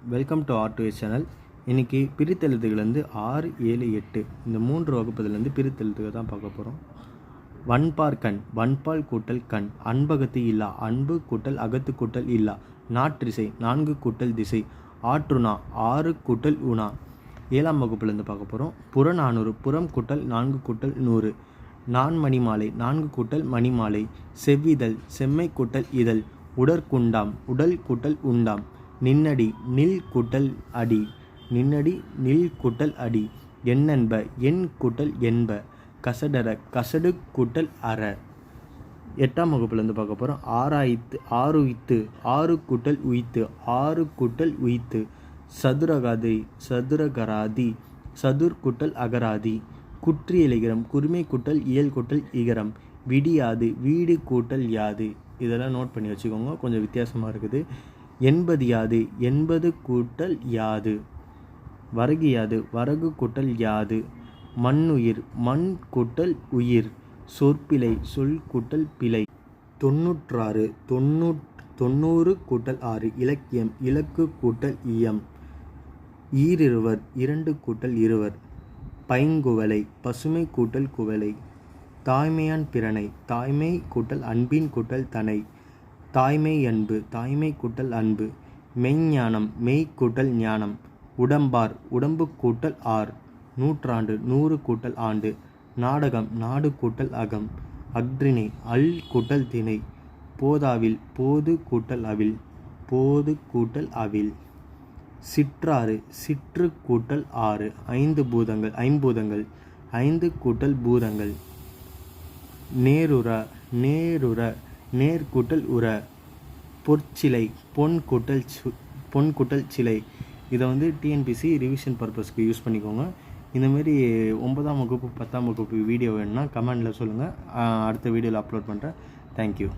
Welcome to R2S channel. இன்றைக்கி பிரித்தெழுத்துகள் 6, 7, 8 இந்த 3 வகுப்புலேருந்து பிரித்தெழுத்துகள் தான் பார்க்க போகிறோம். வன்பார் கண், வன்பால் கூட்டல் கண், அன்பகத்து இல்லா, அன்பு கூட்டல் அகத்து கூட்டல் இல்லா, நாற்றிசை 4 கூட்டல் திசை, ஆற்றுணா 6 கூட்டல் உணா 7ஆம் வகுப்புலேருந்து பார்க்க போகிறோம். புறநானூறு, புறம் கூட்டல் 4 கூட்டல் 100, நான்மணிமாலை 4 கூட்டல் மணிமாலை, செவ்விதழ் செம்மை கூட்டல் இதழ், உடற்குண்டாம் உடல் கூட்டல் உண்டாம், நின்னடி நில் கூட்டல் அடி, நின்னடி நில் கூட்டல் அடி, எண்ணென்ப எண் கூட்டல் என்ப, கசடர கசடு கூட்டல் அற. 8ஆம் வகுப்புலேருந்து பார்க்க போகிறோம். ஆறாய்த்து ஆறுய்த்து 6 கூட்டல் உய்த்து 6 கூட்டல் உய்த்து, சதுரகாதி சதுரகராதி சதுர் கூட்டல் அகராதி, குற்றி இலகிரம் குறுமை கூட்டல் இயல் கூட்டல் இகரம், விடியாது வீடு கூட்டல் யாது. இதெல்லாம் நோட் பண்ணி வச்சுக்கோங்க, கொஞ்சம் வித்தியாசமாக இருக்குது. என்பது யாது, என்பது கூட்டல் யாது, வரகியாது வரகு கூட்டல் யாது, மண்ணுயிர் மண் கூட்டல் உயிர், சொற்பிழை சொல் கூட்டல் பிழை, 96 90 கூட்டல் 6, இலக்கியம் இலக்கு கூட்டல் இயம், ஈரிருவர் 2 கூட்டல் இருவர், பைங்குவலை பசுமை கூட்டல் குவலை, தாய்மையான் பிறனை தாய்மை கூட்டல் அன்பின் கூட்டல் தனை, தாய்மை அன்பு தாய்மை கூட்டல் அன்பு, மெய்ஞானம் மெய் கூட்டல் ஞானம், உடம்பார் உடம்பு கூட்டல் ஆர், நூற்றாண்டு 100 கூட்டல் ஆண்டு, நாடகம் நாடு கூட்டல் அகம், அக்ரிணை அல் கூட்டல் திணை, போதாவில் போது கூட்டல் அவில் போது கூட்டல் அவில், சிற்றாறு சிற்று கூட்டல் ஆறு, ஐம்பூதங்கள் 5 கூட்டல் பூதங்கள், நேருற நேருற நேர் கூட்டல் உற, பொற்சிலை பொன் கூட்டல் சிலை. இதை டிஎன்பிசி ரிவிஷன் பர்பஸ்க்கு யூஸ் பண்ணிக்கோங்க. இந்தமாரி 9ஆம் வகுப்பு 10ஆம் வகுப்பு வீடியோ வேணும்னா கமெண்டில் சொல்லுங்கள். அடுத்த வீடியோவில் அப்லோட் பண்ணுறேன். தேங்க்யூ.